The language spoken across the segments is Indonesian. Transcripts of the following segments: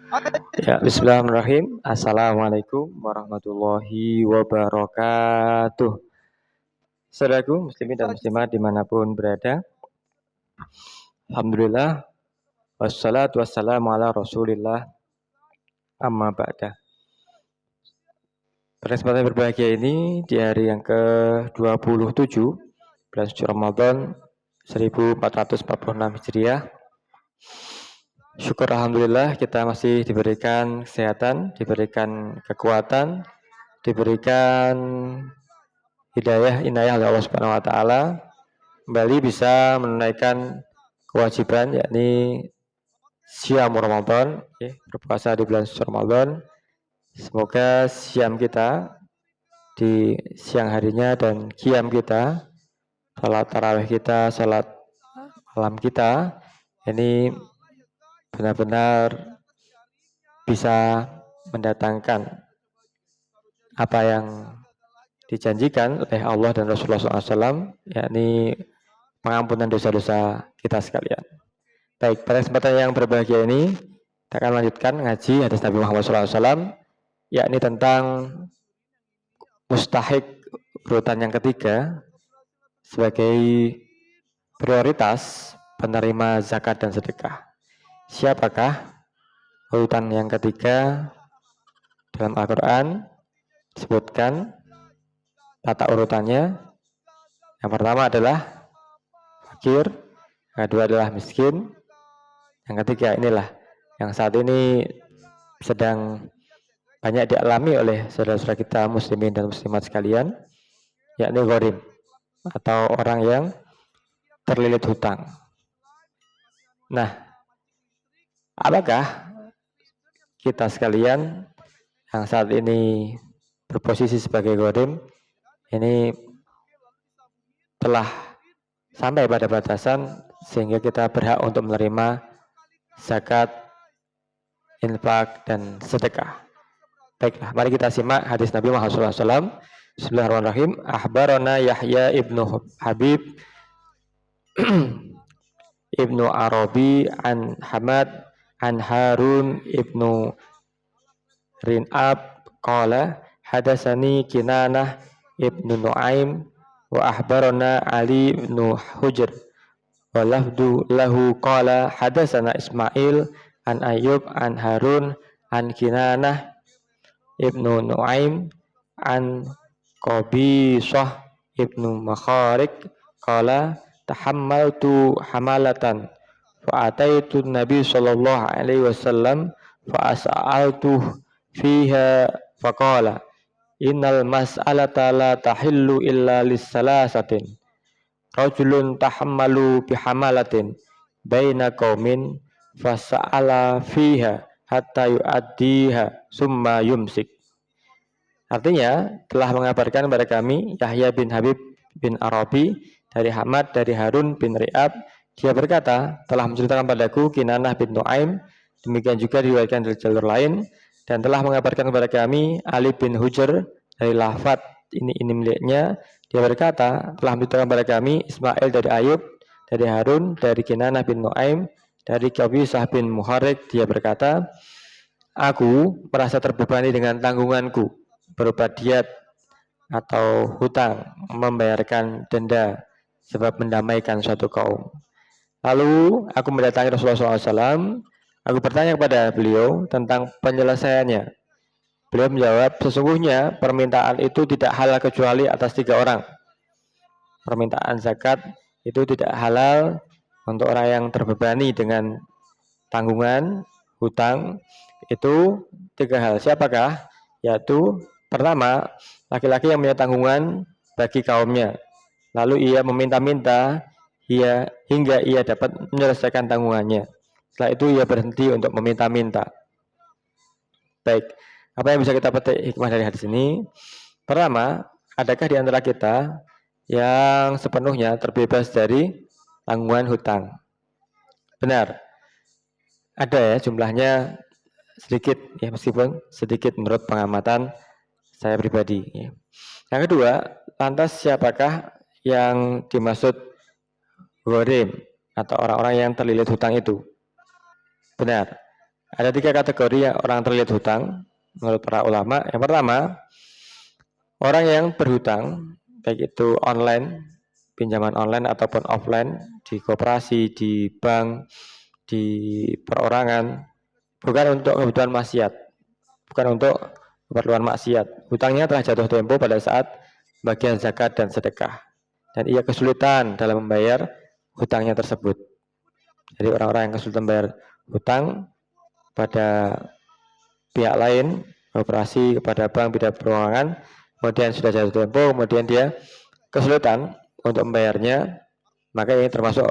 Ya, bismillahirrahmanirrahim. Assalamualaikum warahmatullahi wabarakatuh. Saudaraku muslimin dan muslimat dimanapun berada. Alhamdulillah. Wassalatu wassalamu ala rasulillah amma ba'da. Pada kesempatan berbahagia ini di hari yang ke-27 bulan suci Ramadan 1446 Hijriah. Syukur alhamdulillah kita masih diberikan kesehatan, diberikan kekuatan, diberikan hidayah inayah oleh Allah Subhanahu wa taala kembali bisa menunaikan kewajiban yakni siam Ramadan, berpuasa di bulan suci Ramadan. Semoga siam kita di siang harinya dan qiyam kita, salat tarawih kita, salat malam kita ini benar-benar bisa mendatangkan apa yang dijanjikan oleh Allah dan Rasulullah SAW, yakni pengampunan dosa-dosa kita sekalian. Baik, pada kesempatan yang berbahagia ini kita akan lanjutkan ngaji hadis Nabi Muhammad SAW, yakni tentang mustahik urutan yang ketiga sebagai prioritas penerima zakat dan sedekah. Siapakah urutan yang ketiga dalam Al-Quran? Disebutkan tata urutannya. Yang pertama adalah fakir, yang kedua adalah miskin, yang ketiga inilah yang saat ini sedang banyak dialami oleh saudara-saudara kita muslimin dan muslimat sekalian, yakni gharim atau orang yang terlilit hutang. Nah, apakah kita sekalian yang saat ini berposisi sebagai gharim ini telah sampai pada batasan sehingga kita berhak untuk menerima zakat, infak, dan sedekah? Baiklah, mari kita simak hadis Nabi Muhammad SAW. Bismillahirrahmanirrahim. Ahbarana Yahya ibnu Habib ibnu Arabi an Hamad an Harun ibnu Rin'ab qala hadasani Kinanah ibnu Nu'aim wa ahbarana Ali ibnu Hujr wa lafdu lahu qala hadasana Ismail an Ayyub an Harun an Kinanah ibnu Nu'aim an Qabisah ibnu Makharik qala tahammaltu hamalatan fa ataitu Nabi sallallahu alaihi wasallam fa as'altu fiha faqala innal mas'alata la tahillu illa lis-salasatin rajulun tahammalu bihamalatin baina qaumin fasa'ala fiha hatta yu'addiha summa yumsik. Artinya telah mengabarkan kepada kami Yahya bin Habib bin Arabi dari Hamad dari Harun bin Ri'ab, dia berkata telah menceritakan padaku Kinanah bin Nu'aim, demikian juga diriwayatkan dari jalur lain, dan telah mengabarkan kepada kami Ali bin Hujr dari lafaz ini miliknya, dia berkata telah menceritakan kepada kami Ismail dari Ayub dari Harun dari Kinanah bin Nu'aim dari Qabisah bin Muharrik, dia berkata aku merasa terbebani dengan tanggunganku berupa diat atau hutang, membayarkan denda sebab mendamaikan suatu kaum. Lalu aku mendatangi Rasulullah SAW, aku bertanya kepada beliau tentang penyelesaiannya. Beliau menjawab, sesungguhnya permintaan itu tidak halal kecuali atas 3 orang. Permintaan zakat itu tidak halal untuk orang yang terbebani dengan tanggungan, hutang, itu 3 hal. Siapakah? Yaitu pertama, laki-laki yang punya tanggungan bagi kaumnya. Lalu ia meminta-minta hingga ia dapat menyelesaikan tanggungannya. Setelah itu ia berhenti untuk meminta-minta. Baik, apa yang bisa kita petik hikmah dari hadis ini? Pertama, adakah di antara kita yang sepenuhnya terbebas dari tanggungan hutang? Benar, ada ya, jumlahnya sedikit ya, meskipun sedikit menurut pengamatan saya pribadi ya. Yang kedua, lantas siapakah yang dimaksud gharim atau orang-orang yang terlilit hutang itu? Benar, Ada 3 kategori orang terlilit hutang menurut para ulama. Yang pertama, orang yang berhutang, baik itu online, pinjaman online ataupun offline, di koperasi, di bank, di perorangan, bukan untuk kebutuhan maksiat, bukan untuk keperluan maksiat. Hutangnya telah jatuh tempo pada saat bagian zakat dan sedekah, dan ia kesulitan dalam membayar hutangnya tersebut. Jadi orang-orang yang kesulitan membayar hutang pada pihak lain, operasi kepada bank, tidak perorangan, kemudian sudah jatuh tempo, kemudian dia kesulitan untuk membayarnya, maka ini termasuk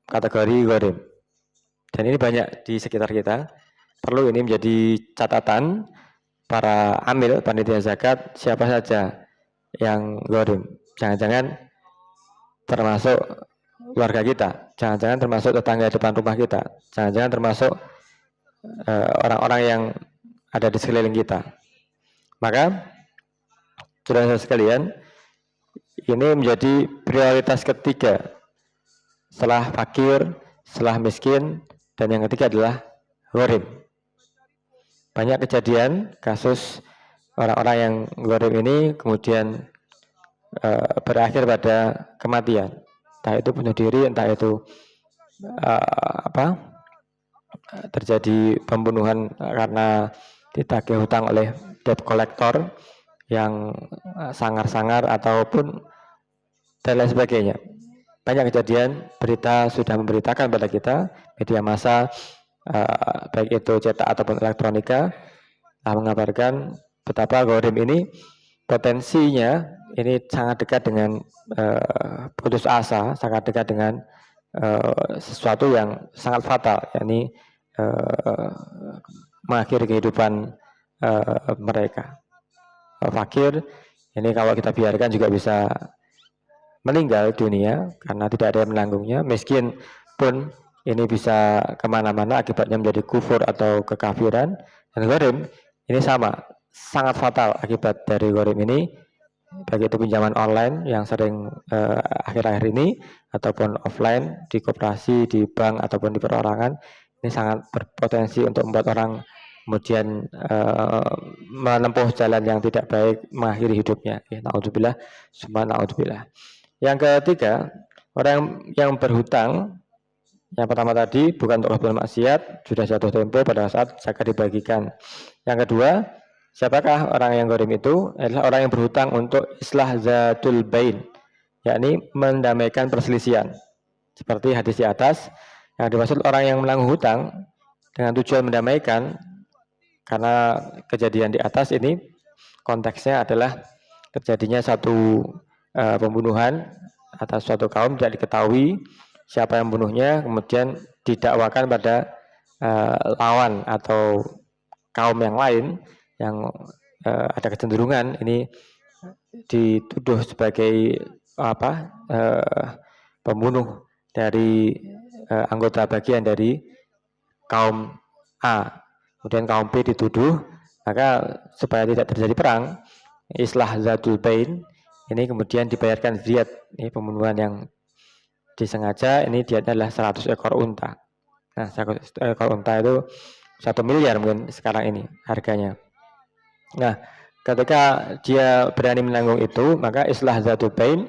kategori gharim. Dan ini banyak di sekitar kita. Perlu ini menjadi catatan para amil panitia zakat, siapa saja yang gharim. Jangan-jangan termasuk keluarga kita, jangan-jangan termasuk tetangga depan rumah kita, jangan-jangan termasuk orang-orang yang ada di sekeliling kita. Maka saudara sekalian, ini menjadi prioritas ketiga setelah fakir, setelah miskin, dan yang ketiga adalah gharim. Banyak kejadian kasus orang-orang yang gharim ini kemudian berakhir pada kematian. Entah itu bunuh diri, entah itu terjadi pembunuhan karena ditagih hutang oleh debt collector yang sangar-sangar ataupun dan lain sebagainya. Banyak kejadian, berita sudah memberitakan pada kita, media massa baik itu cetak ataupun elektronika mengabarkan betapa gharim ini potensinya ini sangat dekat dengan putus asa, sangat dekat dengan sesuatu yang sangat fatal, yakni mengakhiri kehidupan mereka. Fakir ini kalau kita biarkan juga bisa meninggal dunia karena tidak ada yang menanggungnya. Miskin pun ini bisa kemana-mana akibatnya menjadi kufur atau kekafiran. Dan gharim ini sama, sangat fatal akibat dari gharim ini, baik itu pinjaman online yang sering akhir-akhir ini ataupun offline di koperasi, di bank ataupun di perorangan, ini sangat berpotensi untuk membuat orang kemudian menempuh jalan yang tidak baik, mengakhiri hidupnya. Naudzubillah, summa naudzubillah. Yang ketiga, orang yang berhutang, yang pertama tadi bukan untuk kebutuhan maksiat, sudah jatuh tempo pada saat zakat dibagikan. Yang kedua, siapakah orang yang gharim itu? Adalah orang yang berhutang untuk islah zatul bain, yakni mendamaikan perselisihan. Seperti hadis di atas, yang dimaksud orang yang menanggung hutang dengan tujuan mendamaikan, karena kejadian di atas ini konteksnya adalah terjadinya satu pembunuhan atas suatu kaum, tidak diketahui siapa yang membunuhnya, kemudian didakwakan pada lawan atau kaum yang lain yang ada kecenderungan ini dituduh sebagai pembunuh dari anggota bagian dari kaum A, kemudian kaum B dituduh, maka supaya tidak terjadi perang, islah zatul bain, ini kemudian dibayarkan diat, ini pembunuhan yang disengaja, ini diatnya adalah 100 ekor unta. Nah, 100 ekor unta itu 1 miliar mungkin sekarang ini harganya. Nah, ketika dia berani menanggung itu, maka islah zatul bain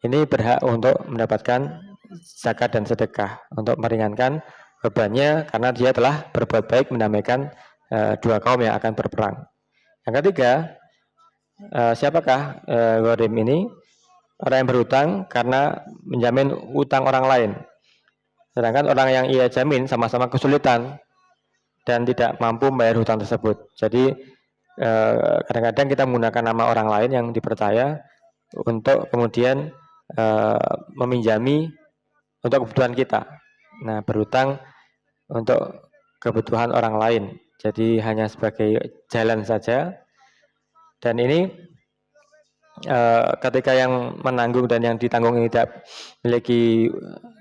ini berhak untuk mendapatkan zakat dan sedekah untuk meringankan bebannya karena dia telah berbuat baik mendamaikan dua kaum yang akan berperang. Yang ketiga, siapakah gharim ini? Orang yang berhutang karena menjamin utang orang lain. Sedangkan orang yang ia jamin sama-sama kesulitan dan tidak mampu membayar hutang tersebut. Jadi kadang-kadang kita menggunakan nama orang lain yang dipercaya untuk kemudian meminjami untuk kebutuhan kita. Nah, berhutang untuk kebutuhan orang lain. Jadi hanya sebagai jalan saja. Dan ini ketika yang menanggung dan yang ditanggung ini tidak memiliki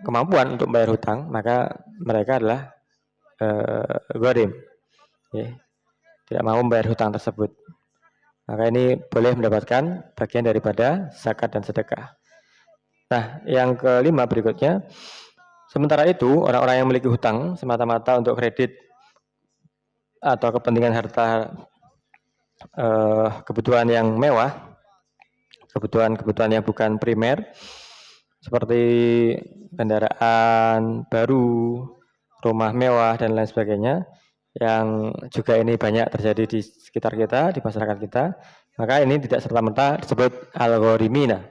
kemampuan untuk membayar hutang, maka mereka adalah gharim, tidak mau membayar hutang tersebut. Maka ini boleh mendapatkan bagian daripada zakat dan sedekah. Nah, yang kelima berikutnya, sementara itu orang-orang yang memiliki hutang semata-mata untuk kredit atau kepentingan harta, kebutuhan yang mewah, kebutuhan yang bukan primer, seperti kendaraan baru, rumah mewah, dan lain sebagainya, yang juga ini banyak terjadi di sekitar kita, di masyarakat kita, maka ini tidak serta-merta disebut al-ghorimina,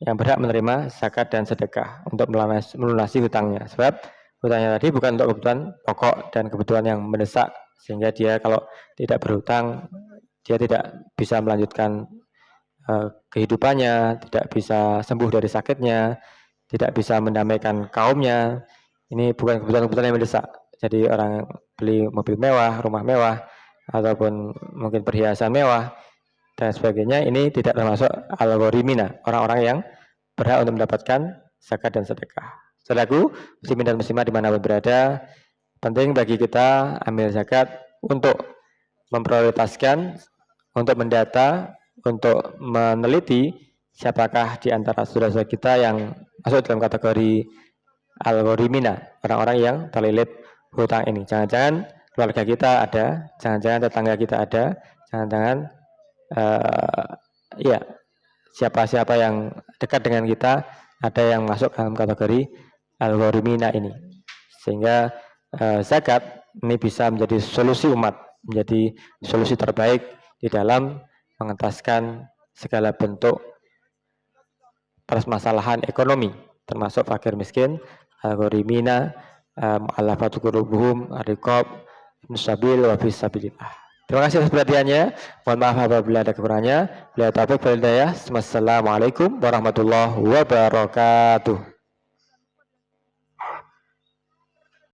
yang berhak menerima zakat dan sedekah untuk melunasi hutangnya. Sebab hutangnya tadi bukan untuk kebutuhan pokok dan kebutuhan yang mendesak, sehingga dia kalau tidak berhutang, dia tidak bisa melanjutkan kehidupannya, tidak bisa sembuh dari sakitnya, tidak bisa mendamaikan kaumnya. Ini bukan kebutuhan-kebutuhan yang mendesak. Jadi orang beli mobil mewah, rumah mewah, ataupun mungkin perhiasan mewah, dan sebagainya, ini tidak termasuk al-ghorimina, orang-orang yang berhak untuk mendapatkan zakat dan sedekah. Saudaraku, muslimin dan muslimah dimanapun berada, penting bagi kita ambil zakat untuk memprioritaskan, untuk mendata, untuk meneliti siapakah di antara saudara-saudara kita yang masuk dalam kategori al-ghorimina, orang-orang yang terlilit hutang ini. Jangan-jangan keluarga kita ada, jangan-jangan tetangga kita ada, jangan-jangan ya siapa-siapa yang dekat dengan kita ada yang masuk dalam kategori al-ghorimina ini, sehingga zakat ini bisa menjadi solusi umat, menjadi solusi terbaik di dalam mengentaskan segala bentuk permasalahan ekonomi, termasuk fakir miskin, al-ghorimina, mu'allafatu qulubuhum, ar-riqab, musabil wa fisabilillah. Terima kasih atas perhatiannya. Mohon maaf apabila ada kekurangannya. Bila taufiq wal hidayah. Wassalamualaikum warahmatullahi wabarakatuh.